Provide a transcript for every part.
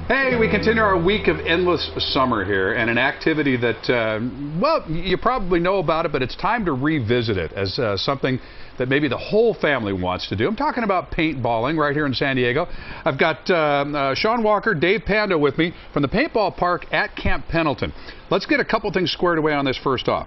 Hey, we continue our week of endless summer here, and an activity that, well, you probably know about it, but it's time to revisit it as something that maybe the whole family wants to do. I'm talking about paintballing right here in San Diego. I've got Shawn Walker, Dave Pando with me from the Paintball Park at Camp Pendleton. Let's get a couple things squared away on this first off.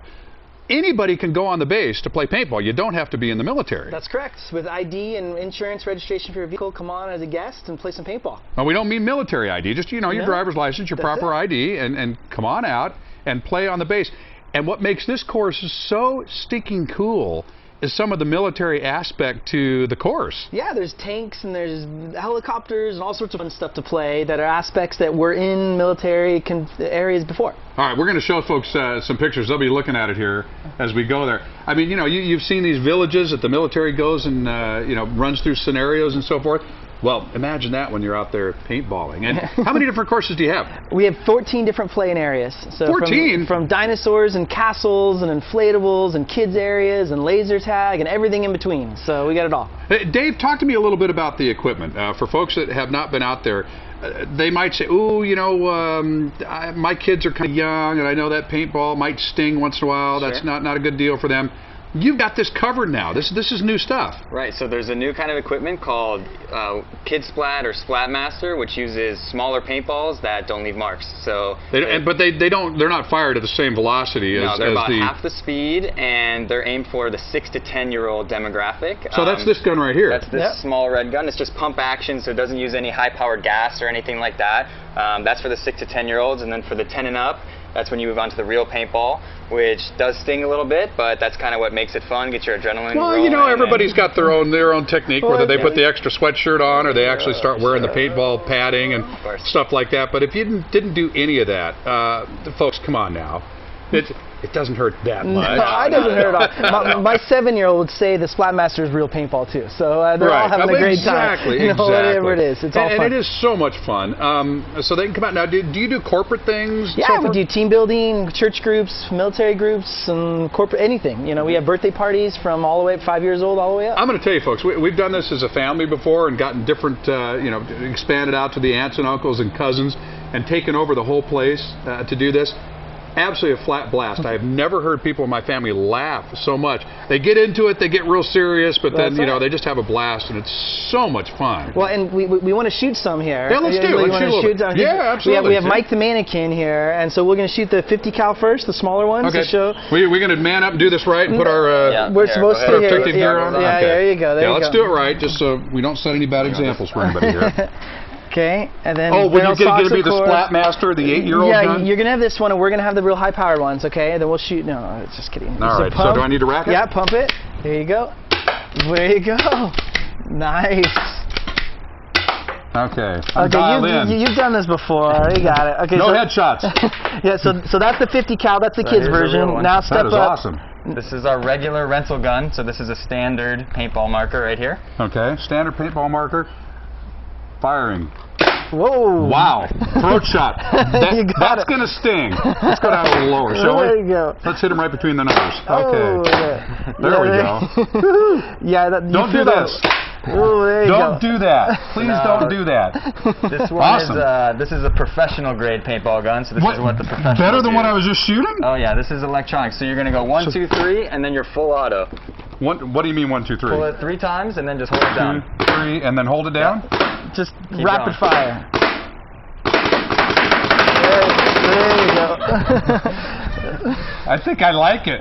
Anybody can go on the base to play paintball. You don't have to be in the military. That's correct. With ID and insurance registration for your vehicle, come on as a guest and play some paintball. Well, we don't mean military ID, just, you know, your driver's license, your proper ID, and come on out and play on the base. And what makes this course so stinking cool is some of the military aspect to the course. Yeah, there's tanks and there's helicopters and all sorts of fun stuff to play that are aspects that were in military areas before. All right, we're going to show folks some pictures. They'll be looking at it here as we go there. I mean, you know, you've seen these villages that the military goes and, you know, runs through scenarios and so forth. Well, imagine that when you're out there paintballing. And how many different courses do you have? We have 14 different playing areas. So 14? From dinosaurs and castles and inflatables and kids areas and laser tag and everything in between. So we got it all. Hey, Dave, talk to me a little bit about the equipment. For folks that have not been out there, they might say, ooh, you know, my kids are kind of young and I know that paintball might sting once in a while. That's not a good deal for them. You've got this covered now. This is new stuff. Right, so there's a new kind of equipment called Kid Splat or Splat Master, which uses smaller paintballs that don't leave marks. So they're not fired at the same velocity as they're about half the speed, and they're aimed for the 6 to 10-year-old demographic. So that's this gun right here. That's this small red gun. It's just pump action, so it doesn't use any high-powered gas or anything like that. That's for the 6 to 10-year-olds, and then for the 10 and up, that's when you move on to the real paintball, which does sting a little bit, but that's kind of what makes it fun, get your adrenaline Well, you know, everybody's got their own technique, whether they put the extra sweatshirt on or they actually start wearing the paintball padding and stuff like that. But if you didn't do any of that, folks, come on now. It doesn't hurt that much. No, it doesn't hurt at all. My 7-year-old would say the Splat Master is real paintball too. So they're all having a great time. Exactly. Whatever it is, it's all fun. And it is so much fun. So they can come out now. Do you do corporate things? Yeah, we do team building, church groups, military groups, and corporate anything. You know, we have birthday parties from all the way up 5 years old all the way up. I'm going to tell you, folks, we've done this as a family before and gotten different, you know, expanded out to the aunts and uncles and cousins and taken over the whole place to do this. Absolutely a flat blast. I have never heard people in my family laugh so much. They get into it, they get real serious, but then, you know, they just have a blast, and it's so much fun. Well, and we want to shoot some here. Yeah, let's do it. Let's shoot some. Yeah, absolutely. We have Mike the Mannequin here, and so we're going to shoot the 50 cal first, the smaller ones to show. We're going to man up and do this right and put our we're supposed to protective gear on? Yeah, there you go. Let's do it right, just so we don't set any bad examples for anybody here. Okay, and then when you're going to be the Splat Master, the 8-year-old gun? Yeah, you're going to have this one, and we're going to have the real high-powered ones, okay? And then we'll shoot. No, it's just kidding. All right, so do I need to rack it? Yeah, pump it. There you go. There you go. Nice. Okay, you've done this before. You got it. Okay, no headshots. Yeah, so that's the 50 cal. That's the kids version. Now step up. That is awesome. This is our regular rental gun, so this is a standard paintball marker right here. Okay, standard paintball marker. Firing. Whoa! Wow! Throat shot. That's going to sting. Let's go down a little lower, shall we? There you go. Let's hit him right between the nose. Okay. There we go. Yeah. Don't do this. Ooh, there you go. Don't do that. Please don't do that. This one is this is a professional grade paintball gun. So this is what the professional. Better than what I was just shooting? Oh yeah, this is electronic. So you're going to go 1, 2, 3, and then you're full auto. What do you mean 1, 2, 3? Pull it 3 times and then just hold it down. 2, 3, and then hold it down. Just Keep rapid going. fire. There you go. I think I like it.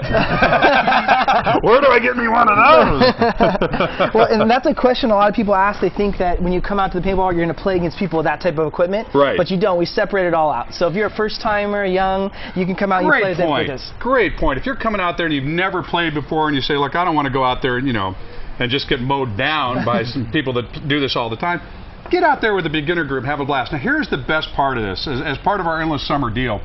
Where do I get me one of those? Well, and that's a question a lot of people ask. They think that when you come out to the paintball, you're going to play against people with that type of equipment. Right. But you don't. We separate it all out. So if you're a first-timer, young, you can come out and you play with us. Great point. If you're coming out there and you've never played before and you say, look, I don't want to go out there and, you know, and just get mowed down by some people that do this all the time, get out there with a beginner group, have a blast. Now, here's the best part of this. As part of our endless summer deal,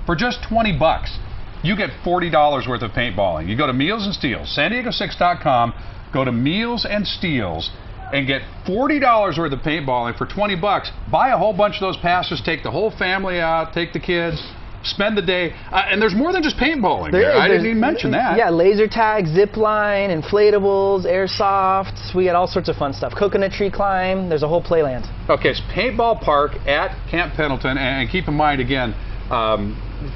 for just 20 bucks, you get $40 worth of paintballing. You go to Meals and Steels, san-diego6.com, go to Meals and Steels, and get $40 worth of paintballing for 20 bucks. Buy a whole bunch of those passes, take the whole family out, take the kids. spend the day. And there's more than just paintballing there. I didn't even mention that. Yeah, laser tag, zip line, inflatables, airsoft. We got all sorts of fun stuff. Coconut tree climb. There's a whole playland. Okay, so Paintball Park at Camp Pendleton. And keep in mind, again,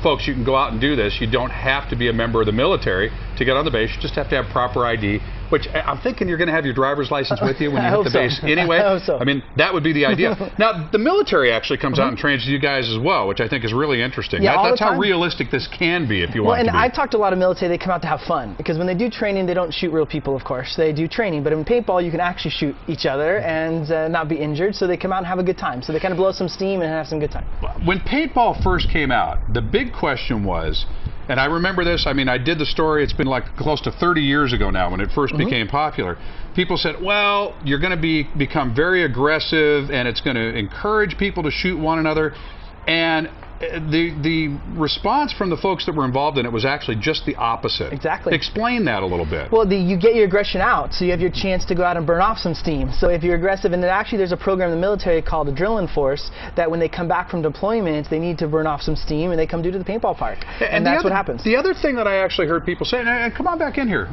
folks, you can go out and do this. You don't have to be a member of the military to get on the base. You just have to have proper ID, which I'm thinking you're going to have your driver's license with you when you hit the base anyway. I hope so. I mean, that would be the idea. Now, the military actually comes out and trains you guys as well, which I think is really interesting. Yeah, That's how realistic this can be if you want to be. Well, and I've talked to a lot of military, they come out to have fun, because when they do training, they don't shoot real people, of course. They do training, but in paintball, you can actually shoot each other and not be injured, so they come out and have a good time. So they kind of blow some steam and have some good time. When paintball first came out, the big question was, and I remember this, I mean, I did the story, it's been like close to 30 years ago now when it first became popular. People said, well, you're going to become very aggressive and it's going to encourage people to shoot one another. And the response from the folks that were involved in it was actually just the opposite. Exactly. Explain that a little bit. Well, you get your aggression out, so you have your chance to go out and burn off some steam. So if you're aggressive, and then actually there's a program in the military called Adrenaline Force that when they come back from deployment, they need to burn off some steam, and they come due to the paintball park. And that's what happens. The other thing that I actually heard people say, and come on back in here.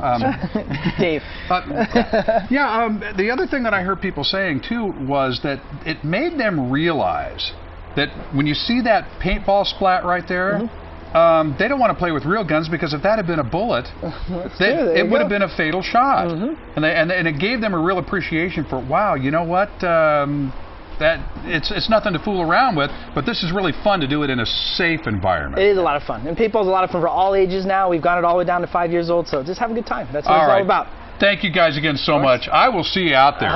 Dave. The other thing that I heard people saying too was that it made them realize that when you see that paintball splat right there, they don't want to play with real guns, because if that had been a bullet, it would have been a fatal shot. And it gave them a real appreciation for, wow, you know what, that it's nothing to fool around with, but this is really fun to do it in a safe environment. It is a lot of fun. And paintball's a lot of fun for all ages now. We've got it all the way down to 5 years old, so just have a good time. That's what it's all about. Thank you guys again so much. I will see you out there.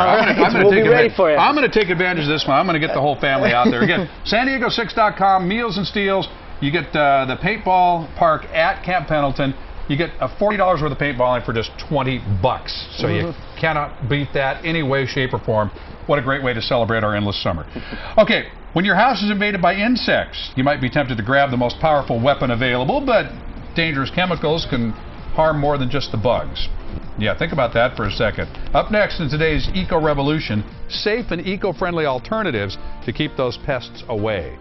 We'll be ready for you. I'm going to take advantage of this one. I'm going to get the whole family out there. Again, SanDiego6.com, Meals and Steals. You get the Paintball Park at Camp Pendleton. You get $40 worth of paintballing for just $20. So you cannot beat that any way, shape, or form. What a great way to celebrate our endless summer. Okay, when your house is invaded by insects, you might be tempted to grab the most powerful weapon available, but dangerous chemicals can harm more than just the bugs. Yeah, think about that for a second. Up next in today's Eco Revolution, safe and eco-friendly alternatives to keep those pests away.